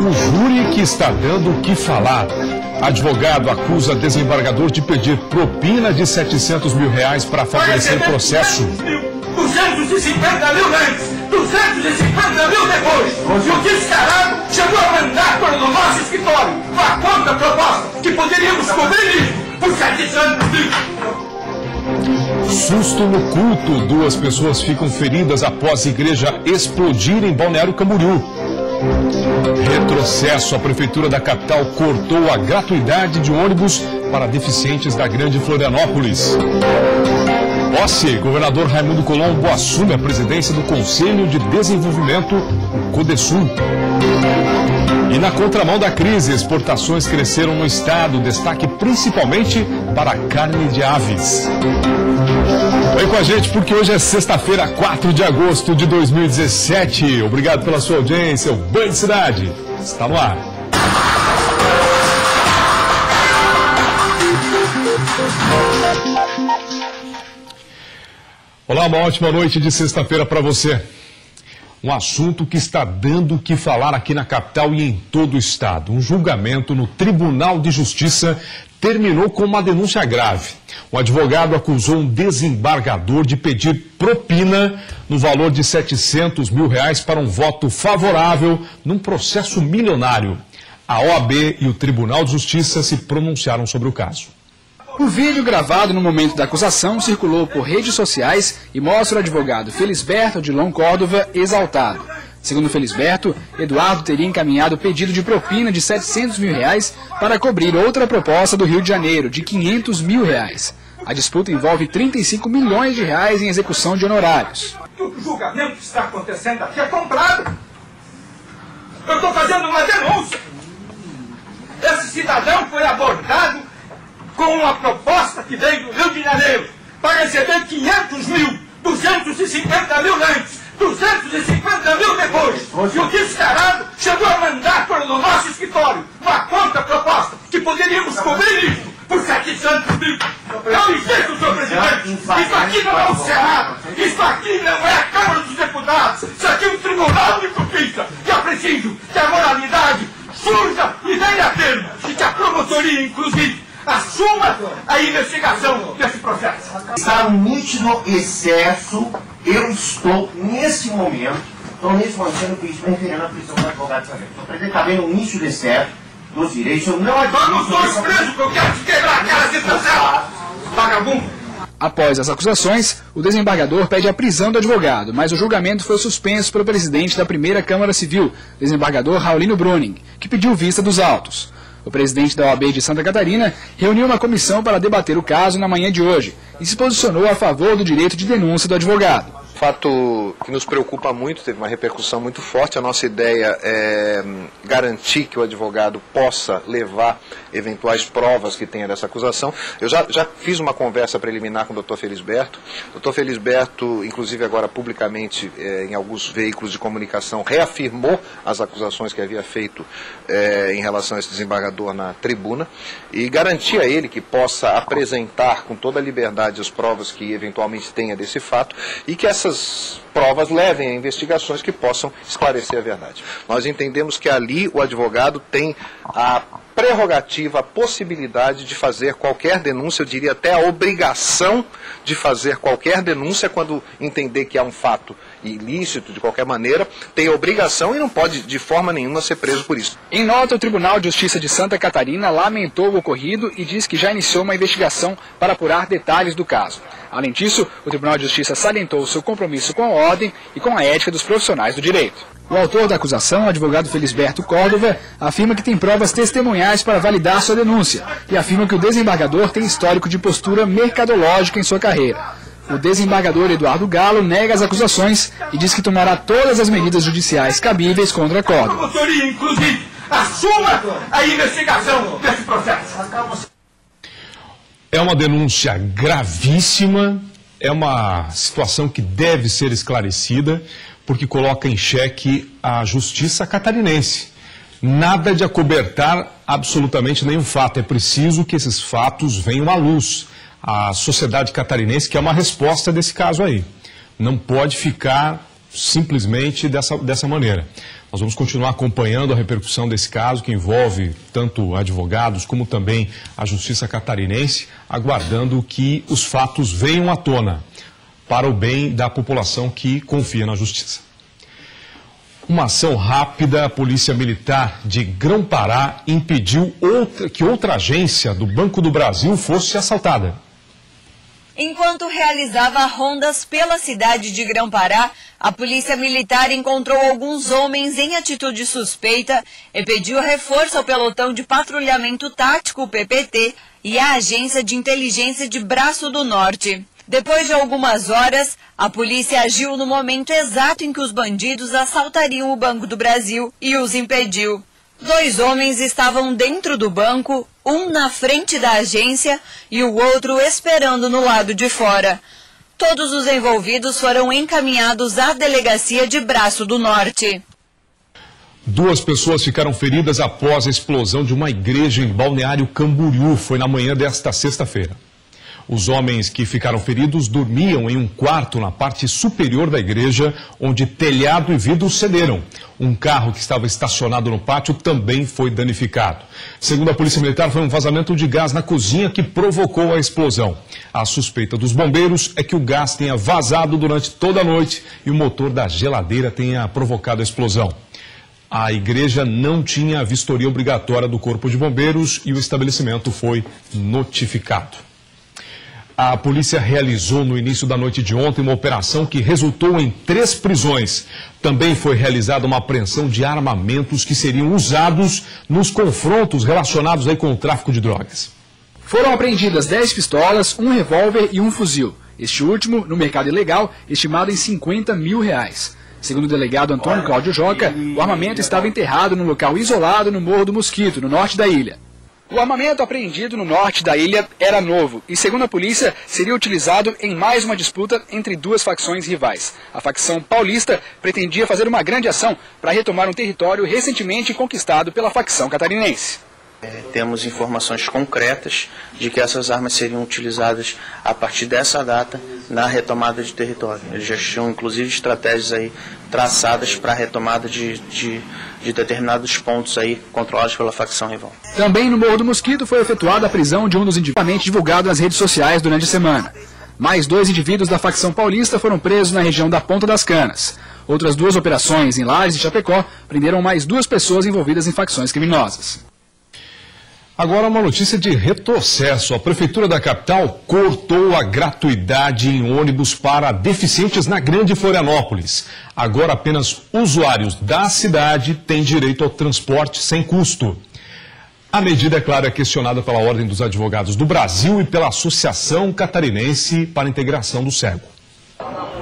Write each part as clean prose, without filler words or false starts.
Um júri que está dando o que falar. Advogado acusa desembargador de pedir propina de R$700 mil para favorecer o processo. 250 mil antes, 250 mil depois. E o descarado chegou a mandar para o nosso escritório uma contra-proposta que poderíamos cobrir isso por R$700 mil. Susto no culto. 2 pessoas ficam feridas após a igreja explodir em Balneário Camboriú. Retrocesso. A prefeitura da capital cortou a gratuidade de ônibus para deficientes da Grande Florianópolis. Posse. Governador Raimundo Colombo assume a presidência do Conselho de Desenvolvimento, o CODESUL. E na contramão da crise, exportações cresceram no estado, destaque principalmente para a carne de aves. Vem com a gente porque hoje é sexta-feira, 4 de agosto de 2017. Obrigado pela sua audiência. O Band Cidade está no ar. Olá, uma ótima noite de sexta-feira para você. Um assunto que está dando o que falar aqui na capital e em todo o estado. Um julgamento no Tribunal de Justiça terminou com uma denúncia grave. Um advogado acusou um desembargador de pedir propina no valor de R$700 mil para um voto favorável num processo milionário. A OAB e o Tribunal de Justiça se pronunciaram sobre o caso. O vídeo gravado no momento da acusação circulou por redes sociais e mostra o advogado Felisberto Odilon Córdova exaltado. Segundo Felisberto, Eduardo teria encaminhado o pedido de propina de R$700 mil para cobrir outra proposta do Rio de Janeiro, de R$500 mil. A disputa envolve R$35 milhões em execução de honorários. O julgamento que está acontecendo aqui é comprado. Eu estou fazendo uma denúncia. Esse cidadão foi abordado com uma proposta que veio do Rio de Janeiro para receber R$500 mil, R$250 mil antes, R$250 mil depois. E o descarado chegou a mandar para o nosso escritório uma contra-proposta que poderíamos cobrir isso por R$700 mil. Eu insisto, senhor presidente, isso aqui não é o Senado, isso aqui não é a Câmara dos Deputados, isso aqui é um tribunal de justiça. E eu preciso que a moralidade surja e venha a termo, e que a promotoria, inclusive, assuma a investigação desse processo. Está um nítido excesso. Eu estou, nesse momento, sendo referindo à prisão do advogado também. Estou pretendendo caber no nítido de excesso dos direitos. Eu não admito... Vamos dois presos que eu quero te quebrar a cara desse processo, vagabundo! Após as acusações, o desembargador pede a prisão do advogado, mas o julgamento foi suspenso pelo presidente da primeira Câmara Civil, desembargador Raulino Bruning, que pediu vista dos autos. O presidente da OAB de Santa Catarina reuniu uma comissão para debater o caso na manhã de hoje e se posicionou a favor do direito de denúncia do advogado. Fato que nos preocupa muito, teve uma repercussão muito forte. A nossa ideia é garantir que o advogado possa levar eventuais provas que tenha dessa acusação. Eu já fiz uma conversa preliminar com o Dr. Felisberto. O Dr. Felisberto, inclusive agora publicamente em alguns veículos de comunicação, reafirmou as acusações que havia feito em relação a esse desembargador na tribuna e garantir a ele que possa apresentar com toda a liberdade as provas que eventualmente tenha desse fato e que essas provas levem a investigações que possam esclarecer a verdade. Nós entendemos que ali o advogado tem a prerrogativa, a possibilidade de fazer qualquer denúncia, eu diria até a obrigação de fazer qualquer denúncia quando entender que há um fato ilícito, de qualquer maneira, tem obrigação e não pode de forma nenhuma ser preso por isso. Em nota, o Tribunal de Justiça de Santa Catarina lamentou o ocorrido e diz que já iniciou uma investigação para apurar detalhes do caso. Além disso, o Tribunal de Justiça salientou seu compromisso com a ordem e com a ética dos profissionais do direito. O autor da acusação, o advogado Felisberto Córdova, afirma que tem provas testemunhais para validar sua denúncia e afirma que o desembargador tem histórico de postura mercadológica em sua carreira. O desembargador Eduardo Galo nega as acusações e diz que tomará todas as medidas judiciais cabíveis contra Córdova. A promotoria, inclusive, assuma a investigação desse processo. É uma denúncia gravíssima, é uma situação que deve ser esclarecida, porque coloca em xeque a justiça catarinense. Nada de acobertar absolutamente nenhum fato, é preciso que esses fatos venham à luz. A sociedade catarinense quer uma resposta desse caso aí. Não pode ficar simplesmente dessa maneira. Nós vamos continuar acompanhando a repercussão desse caso, que envolve tanto advogados como também a Justiça catarinense, aguardando que os fatos venham à tona para o bem da população que confia na Justiça. Uma ação rápida, a Polícia Militar de Grão-Pará impediu que outra agência do Banco do Brasil fosse assaltada. Enquanto realizava rondas pela cidade de Grão-Pará, a Polícia Militar encontrou alguns homens em atitude suspeita e pediu reforço ao pelotão de patrulhamento tático PPT e à Agência de Inteligência de Braço do Norte. Depois de algumas horas, a polícia agiu no momento exato em que os bandidos assaltariam o Banco do Brasil e os impediu. 2 homens estavam dentro do banco, um na frente da agência e o outro esperando no lado de fora. Todos os envolvidos foram encaminhados à delegacia de Braço do Norte. 2 pessoas ficaram feridas após a explosão de uma igreja em Balneário Camboriú. Foi na manhã desta sexta-feira. Os homens que ficaram feridos dormiam em um quarto na parte superior da igreja, onde telhado e vidro cederam. Um carro que estava estacionado no pátio também foi danificado. Segundo a Polícia Militar, foi um vazamento de gás na cozinha que provocou a explosão. A suspeita dos bombeiros é que o gás tenha vazado durante toda a noite e o motor da geladeira tenha provocado a explosão. A igreja não tinha a vistoria obrigatória do Corpo de Bombeiros e o estabelecimento foi notificado. A polícia realizou no início da noite de ontem uma operação que resultou em 3 prisões. Também foi realizada uma apreensão de armamentos que seriam usados nos confrontos relacionados aí com o tráfico de drogas. Foram apreendidas 10 pistolas, um revólver e um fuzil. Este último, no mercado ilegal, estimado em R$50 mil. Segundo o delegado Antônio Cláudio Joca, o armamento estava enterrado num local isolado no Morro do Mosquito, no norte da ilha. O armamento apreendido no norte da ilha era novo e, segundo a polícia, seria utilizado em mais uma disputa entre 2 facções rivais. A facção paulista pretendia fazer uma grande ação para retomar um território recentemente conquistado pela facção catarinense. Temos informações concretas de que essas armas seriam utilizadas a partir dessa data na retomada de território. Eles já tinham, inclusive, estratégias aí traçadas para a retomada de determinados pontos aí controlados pela facção rival. Também no Morro do Mosquito foi efetuada a prisão de um dos indivíduos divulgado nas redes sociais durante a semana. Mais 2 indivíduos da facção paulista foram presos na região da Ponta das Canas. Outras 2 operações em Lages e Chapecó prenderam mais 2 pessoas envolvidas em facções criminosas. Agora uma notícia de retrocesso. A Prefeitura da capital cortou a gratuidade em ônibus para deficientes na Grande Florianópolis. Agora apenas usuários da cidade têm direito ao transporte sem custo. A medida, é claro, é questionada pela Ordem dos Advogados do Brasil e pela Associação Catarinense para a Integração do Cego.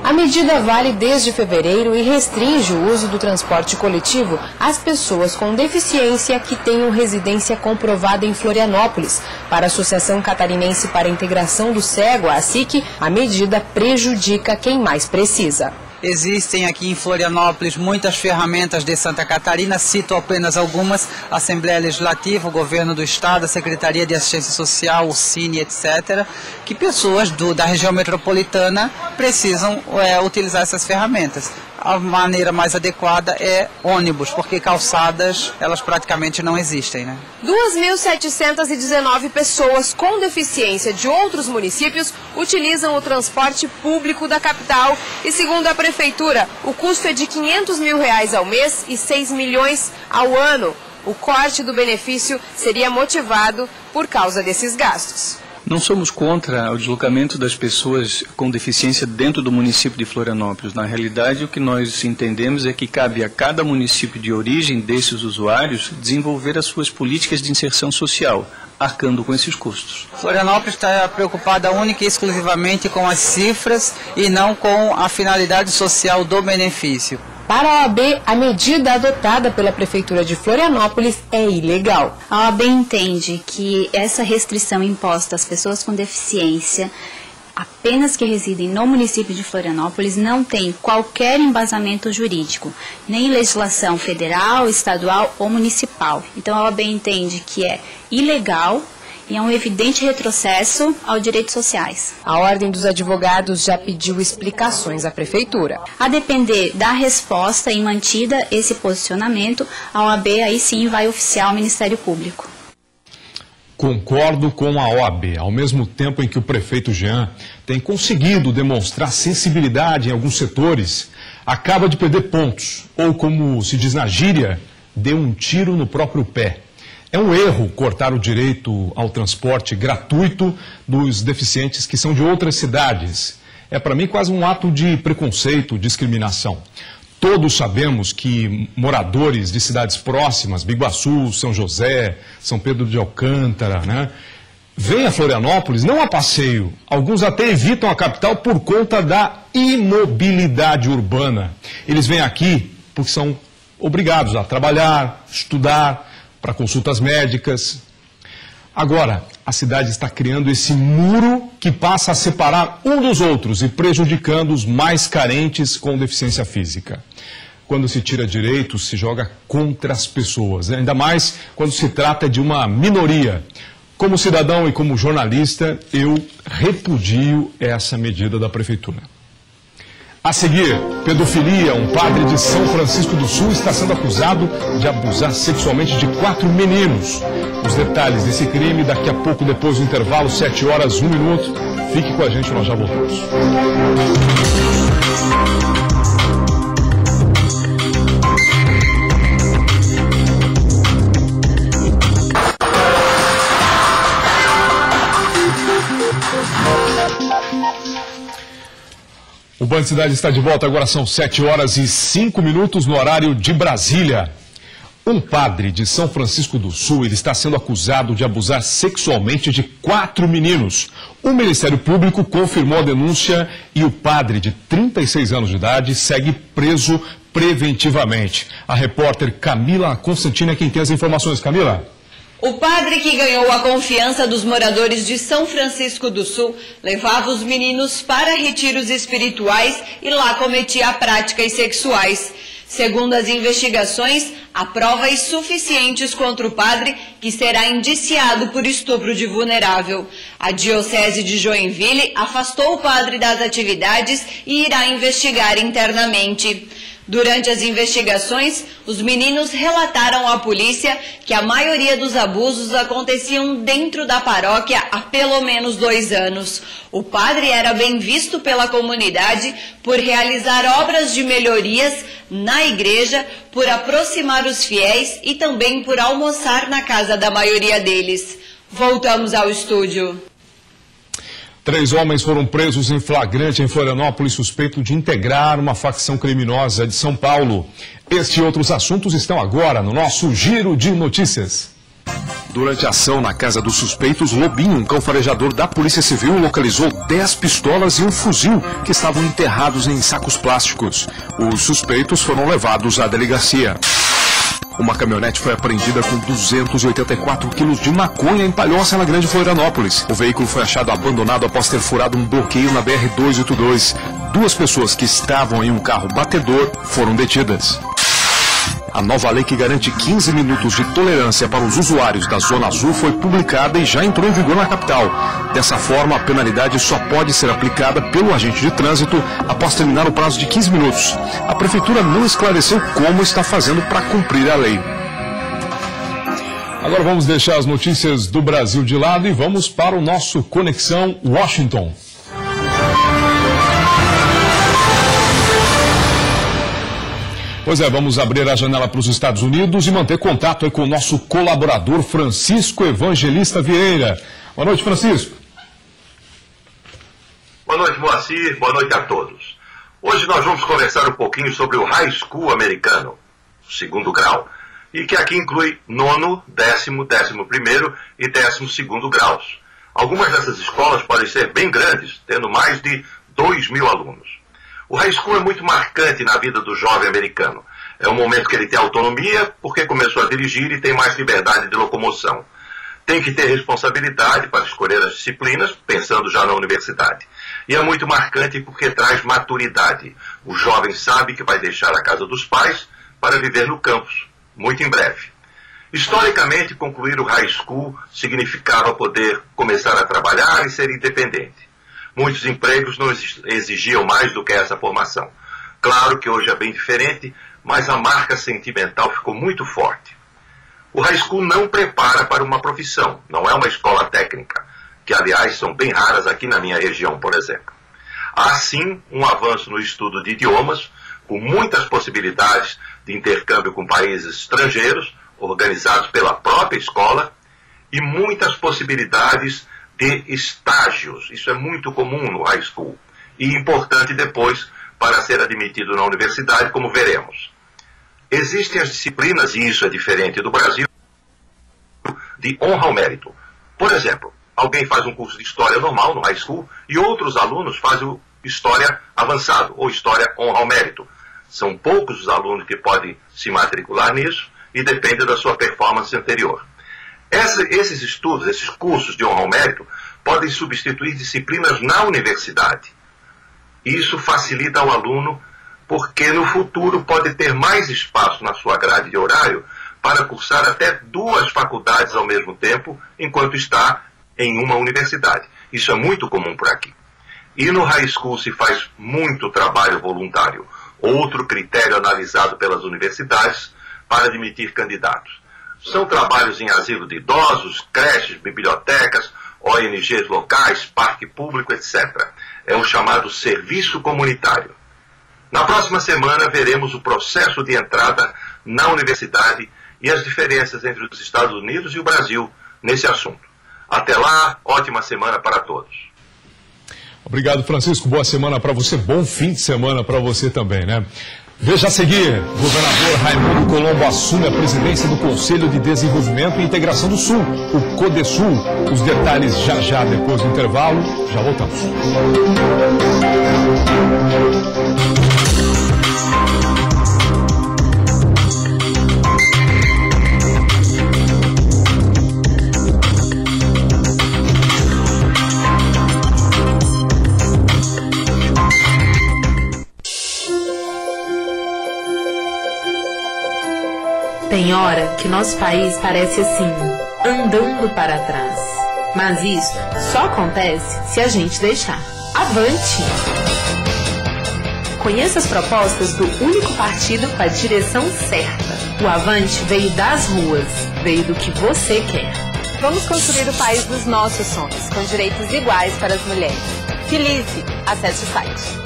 A medida vale desde fevereiro e restringe o uso do transporte coletivo às pessoas com deficiência que tenham residência comprovada em Florianópolis. Para a Associação Catarinense para a Integração do Cego, a ACIC, a medida prejudica quem mais precisa. Existem aqui em Florianópolis muitas ferramentas de Santa Catarina, cito apenas algumas: a Assembleia Legislativa, o Governo do Estado, a Secretaria de Assistência Social, o Cine, etc., que pessoas da região metropolitana precisam utilizar essas ferramentas. A maneira mais adequada é ônibus, porque calçadas, elas praticamente não existem, né? 2.719 pessoas com deficiência de outros municípios utilizam o transporte público da capital e, segundo a Prefeitura, o custo é de R$500 mil ao mês e 6 milhões ao ano. O corte do benefício seria motivado por causa desses gastos. Não somos contra o deslocamento das pessoas com deficiência dentro do município de Florianópolis. Na realidade, o que nós entendemos é que cabe a cada município de origem desses usuários desenvolver as suas políticas de inserção social, arcando com esses custos. Florianópolis está preocupada única e exclusivamente com as cifras e não com a finalidade social do benefício. Para a OAB, a medida adotada pela Prefeitura de Florianópolis é ilegal. A OAB entende que essa restrição imposta às pessoas com deficiência, apenas que residem no município de Florianópolis, não tem qualquer embasamento jurídico, nem legislação federal, estadual ou municipal. Então a OAB entende que é ilegal e é um evidente retrocesso aos direitos sociais. A Ordem dos Advogados já pediu explicações à Prefeitura. A depender da resposta e mantida esse posicionamento, a OAB aí sim vai oficiar ao Ministério Público. Concordo com a OAB. Ao mesmo tempo em que o prefeito Jean tem conseguido demonstrar sensibilidade em alguns setores, acaba de perder pontos, ou como se diz na gíria, deu um tiro no próprio pé. É um erro cortar o direito ao transporte gratuito dos deficientes que são de outras cidades. É para mim quase um ato de preconceito, discriminação. Todos sabemos que moradores de cidades próximas, Biguaçu, São José, São Pedro de Alcântara, né, vêm a Florianópolis não a passeio. Alguns até evitam a capital por conta da imobilidade urbana. Eles vêm aqui porque são obrigados a trabalhar, estudar, para consultas médicas. Agora, a cidade está criando esse muro que passa a separar um dos outros e prejudicando os mais carentes com deficiência física. Quando se tira direitos, se joga contra as pessoas, né? Ainda mais quando se trata de uma minoria. Como cidadão e como jornalista, eu repudio essa medida da Prefeitura. A seguir, pedofilia. Um padre de São Francisco do Sul está sendo acusado de abusar sexualmente de 4 meninos. Os detalhes desse crime daqui a pouco, depois do intervalo, 7 horas, 1 minuto. Fique com a gente, nós já voltamos. O Band Cidade está de volta, agora são 7 horas e 5 minutos no horário de Brasília. Um padre de São Francisco do Sul, ele está sendo acusado de abusar sexualmente de 4 meninos. O Ministério Público confirmou a denúncia e o padre de 36 anos de idade segue preso preventivamente. A repórter Camila Constantino é quem tem as informações. Camila? O padre que ganhou a confiança dos moradores de São Francisco do Sul levava os meninos para retiros espirituais e lá cometia práticas sexuais. Segundo as investigações, há provas suficientes contra o padre, que será indiciado por estupro de vulnerável. A Diocese de Joinville afastou o padre das atividades e irá investigar internamente. Durante as investigações, os meninos relataram à polícia que a maioria dos abusos aconteciam dentro da paróquia há pelo menos 2 anos. O padre era bem visto pela comunidade por realizar obras de melhorias na igreja, por aproximar os fiéis e também por almoçar na casa da maioria deles. Voltamos ao estúdio. 3 homens foram presos em flagrante em Florianópolis, suspeito de integrar uma facção criminosa de São Paulo. Este e outros assuntos estão agora no nosso Giro de Notícias. Durante a ação na casa dos suspeitos, Lobinho, um cão farejador da Polícia Civil, localizou 10 pistolas e um fuzil que estavam enterrados em sacos plásticos. Os suspeitos foram levados à delegacia. Uma caminhonete foi apreendida com 284 quilos de maconha em Palhoça, na Grande Florianópolis. O veículo foi achado abandonado após ter furado um bloqueio na BR-282. 2 pessoas que estavam em um carro batedor foram detidas. A nova lei que garante 15 minutos de tolerância para os usuários da Zona Azul foi publicada e já entrou em vigor na capital. Dessa forma, a penalidade só pode ser aplicada pelo agente de trânsito após terminar o prazo de 15 minutos. A Prefeitura não esclareceu como está fazendo para cumprir a lei. Agora vamos deixar as notícias do Brasil de lado e vamos para o nosso Conexão Washington. Pois é, vamos abrir a janela para os Estados Unidos e manter contato aí com o nosso colaborador Francisco Evangelista Vieira. Boa noite, Francisco. Boa noite, Moacir. Boa noite a todos. Hoje nós vamos conversar um pouquinho sobre o High School americano, 2º grau, e que aqui inclui 9º, 10º, 11º e 12º graus. Algumas dessas escolas podem ser bem grandes, tendo mais de 2.000 alunos. O high school é muito marcante na vida do jovem americano. É um momento que ele tem autonomia, porque começou a dirigir e tem mais liberdade de locomoção. Tem que ter responsabilidade para escolher as disciplinas, pensando já na universidade. E é muito marcante porque traz maturidade. O jovem sabe que vai deixar a casa dos pais para viver no campus, muito em breve. Historicamente, concluir o high school significava poder começar a trabalhar e ser independente. Muitos empregos não exigiam mais do que essa formação. Claro que hoje é bem diferente, mas a marca sentimental ficou muito forte. O high school não prepara para uma profissão, não é uma escola técnica, que aliás são bem raras aqui na minha região, por exemplo. Há sim um avanço no estudo de idiomas, com muitas possibilidades de intercâmbio com países estrangeiros, organizados pela própria escola, e muitas possibilidades de estágios. Isso é muito comum no high school e importante depois para ser admitido na universidade, como veremos. Existem as disciplinas, e isso é diferente do Brasil, de honra ao mérito. Por exemplo, alguém faz um curso de história normal no high school e outros alunos fazem o história avançado ou história honra ao mérito. São poucos os alunos que podem se matricular nisso e depende da sua performance anterior. Esses estudos, esses cursos de honra ao mérito, podem substituir disciplinas na universidade. Isso facilita ao aluno porque no futuro pode ter mais espaço na sua grade de horário para cursar até 2 faculdades ao mesmo tempo, enquanto está em uma universidade. Isso é muito comum por aqui. E no high school se faz muito trabalho voluntário, outro critério analisado pelas universidades para admitir candidatos. São trabalhos em asilo de idosos, creches, bibliotecas, ONGs locais, parque público, etc. É o chamado serviço comunitário. Na próxima semana veremos o processo de entrada na universidade e as diferenças entre os Estados Unidos e o Brasil nesse assunto. Até lá, ótima semana para todos. Obrigado, Francisco. Boa semana para você. Bom fim de semana para você também, né? Veja a seguir, governador Raimundo Colombo assume a presidência do Conselho de Desenvolvimento e Integração do Sul, o CODESUL. Os detalhes já depois do intervalo. Já voltamos. Tem hora que nosso país parece assim, andando para trás. Mas isso só acontece se a gente deixar. Avante! Conheça as propostas do único partido com a direção certa. O Avante veio das ruas, veio do que você quer. Vamos construir o país dos nossos sonhos, com direitos iguais para as mulheres. Felice, acesse o site.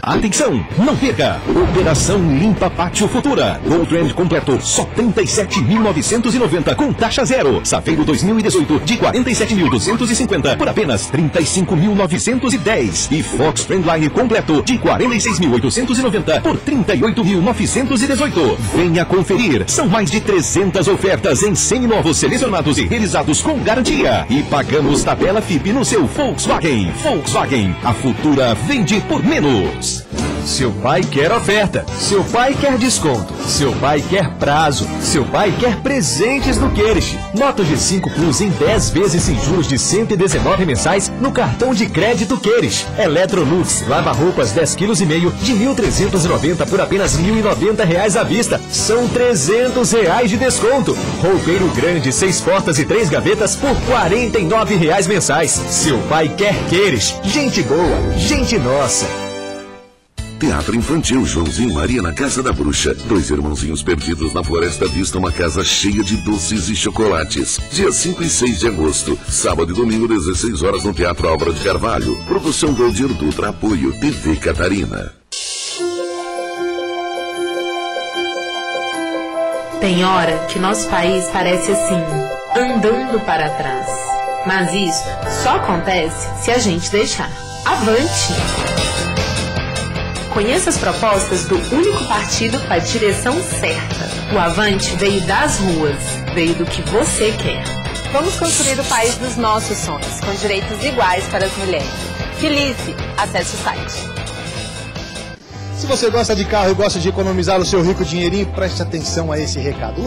Atenção, não perca! Operação Limpa Pátio Futura. Gold completo, só 37.990 com taxa zero. Saveiro 2018 de 47.250 por apenas 35.910. E Fox Trendline completo de 46.890 por 38.918. Venha conferir. São mais de 300 ofertas em 100 novos selecionados e realizados com garantia. E pagamos tabela FIP no seu Volkswagen. Volkswagen, a Futura vende por menos. Seu pai quer oferta, seu pai quer desconto, seu pai quer prazo, seu pai quer presentes do Queires. Moto G5 Plus em 10 vezes sem juros de 119 mensais no cartão de crédito Queires. Electrolux, lava-roupas 10,5 kg de 1.390 por apenas R$1.090 à vista. São R$300 de desconto. Roupeiro grande, 6 portas e 3 gavetas por R$49 mensais. Seu pai quer Queires. Gente boa, gente nossa. Teatro Infantil Joãozinho Maria na Casa da Bruxa. 2 irmãozinhos perdidos na floresta vistam uma casa cheia de doces e chocolates. Dia 5 e 6 de agosto. Sábado e domingo, 16 horas no Teatro Álvaro de Carvalho. Produção Valdir Dutra, apoio TV Catarina. Tem hora que nosso país parece assim, andando para trás. Mas isso só acontece se a gente deixar. Avante! Conheça as propostas do único partido com a direção certa. O Avante veio das ruas, veio do que você quer. Vamos construir o país dos nossos sonhos, com direitos iguais para as mulheres. Felice, acesse o site. Se você gosta de carro e gosta de economizar o seu rico dinheirinho, preste atenção a esse recado.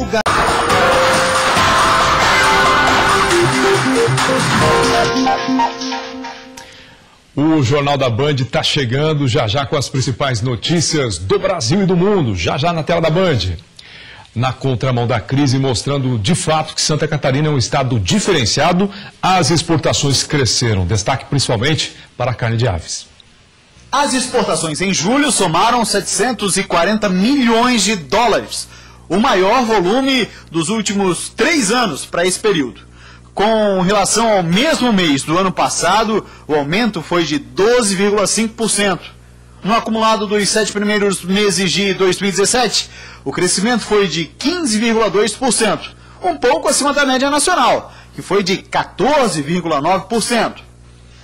O Jornal da Band está chegando já com as principais notícias do Brasil e do mundo, já na tela da Band. na contramão da crise, mostrando de fato que Santa Catarina é um estado diferenciado. As exportações cresceram, destaque principalmente para a carne de aves. As exportações em julho somaram 740 milhões de dólares, o maior volume dos últimos 3 anos para esse período. Com relação ao mesmo mês do ano passado, o aumento foi de 12,5%. No acumulado dos 7 primeiros meses de 2017, o crescimento foi de 15,2%, um pouco acima da média nacional, que foi de 14,9%.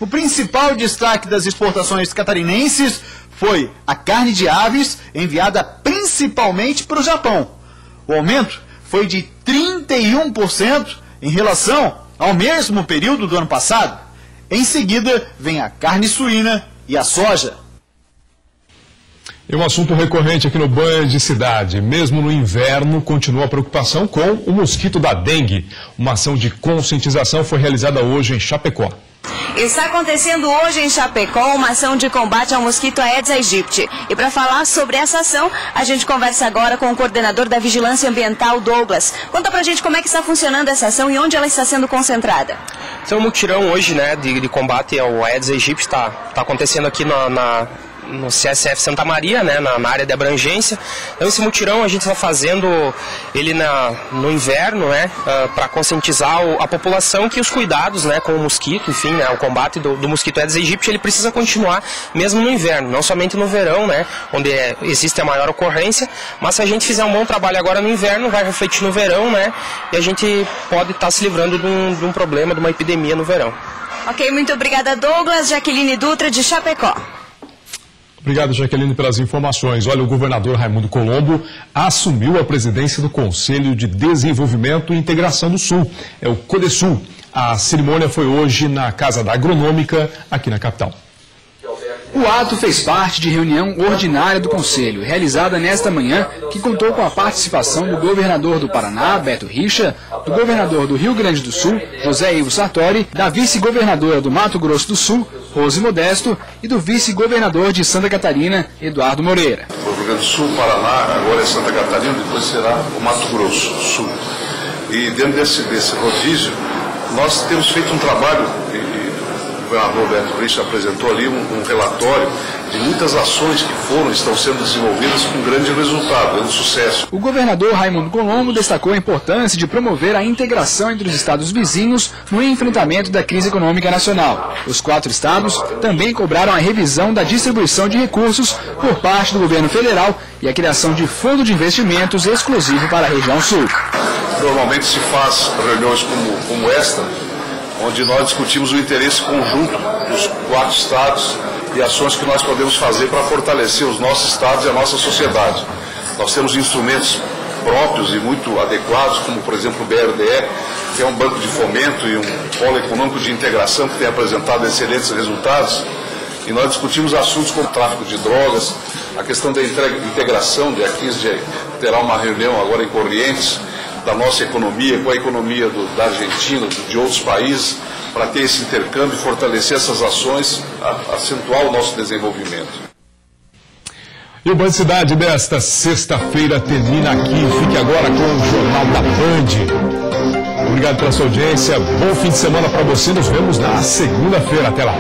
O principal destaque das exportações catarinenses foi a carne de aves, enviada principalmente para o Japão. O aumento foi de 31% em relação ao mesmo período do ano passado. Em seguida, vem a carne suína e a soja. É um assunto recorrente aqui no Banho de Cidade. Mesmo no inverno, continua a preocupação com o mosquito da dengue. Uma ação de conscientização foi realizada hoje em Chapecó. Está acontecendo hoje em Chapecó uma ação de combate ao mosquito Aedes aegypti. E para falar sobre essa ação, a gente conversa agora com o coordenador da Vigilância Ambiental, Douglas. Conta pra gente como é que está funcionando essa ação e onde ela está sendo concentrada. Então, o mutirão hoje, né, de combate ao Aedes aegypti está acontecendo aqui no CSF Santa Maria, né, na área de abrangência. Então esse mutirão a gente está fazendo ele no inverno, né, para conscientizar a população que os cuidados, né, com o mosquito, enfim, né, o combate do mosquito Aedes aegypti, ele precisa continuar mesmo no inverno, não somente no verão, né, onde existe a maior ocorrência, mas se a gente fizer um bom trabalho agora no inverno, vai refletir no verão, né, e a gente pode estar se livrando de um problema, de uma epidemia no verão. Ok, muito obrigada, Douglas. Jaqueline Dutra, de Chapecó. Obrigado, Jaqueline, pelas informações. Olha, o governador Raimundo Colombo assumiu a presidência do Conselho de Desenvolvimento e Integração do Sul, é o CODESUL. A cerimônia foi hoje na Casa da Agronômica, aqui na capital. O ato fez parte de reunião ordinária do Conselho, realizada nesta manhã, que contou com a participação do governador do Paraná, Beto Richa, do governador do Rio Grande do Sul, José Ivo Sartori, da vice-governadora do Mato Grosso do Sul, Rose Modesto, e do vice-governador de Santa Catarina, Eduardo Moreira. O Rio Grande do Sul, Paraná, agora é Santa Catarina, depois será o Mato Grosso do Sul. E dentro desse rodízio, nós temos feito um trabalho. O governador Beto Richa apresentou ali um relatório de muitas ações que estão sendo desenvolvidas com grande resultado, grande sucesso. O governador Raimundo Colombo destacou a importância de promover a integração entre os estados vizinhos no enfrentamento da crise econômica nacional. Os 4 estados também cobraram a revisão da distribuição de recursos por parte do governo federal e a criação de fundo de investimentos exclusivo para a região sul. Normalmente se faz reuniões como esta, onde nós discutimos o interesse conjunto dos 4 estados e ações que nós podemos fazer para fortalecer os nossos estados e a nossa sociedade. Nós temos instrumentos próprios e muito adequados, como por exemplo o BRDE, que é um banco de fomento e um polo econômico de integração que tem apresentado excelentes resultados. E nós discutimos assuntos como o tráfico de drogas, a questão da integração, dia 15 terá uma reunião agora em Corrientes, da nossa economia, com a economia da Argentina, de outros países, para ter esse intercâmbio e fortalecer essas ações, acentuar o nosso desenvolvimento. E o Banho de Cidade desta sexta-feira termina aqui. Fique agora com o Jornal da Band. Obrigado pela sua audiência, bom fim de semana para você, nos vemos na segunda-feira. Até lá.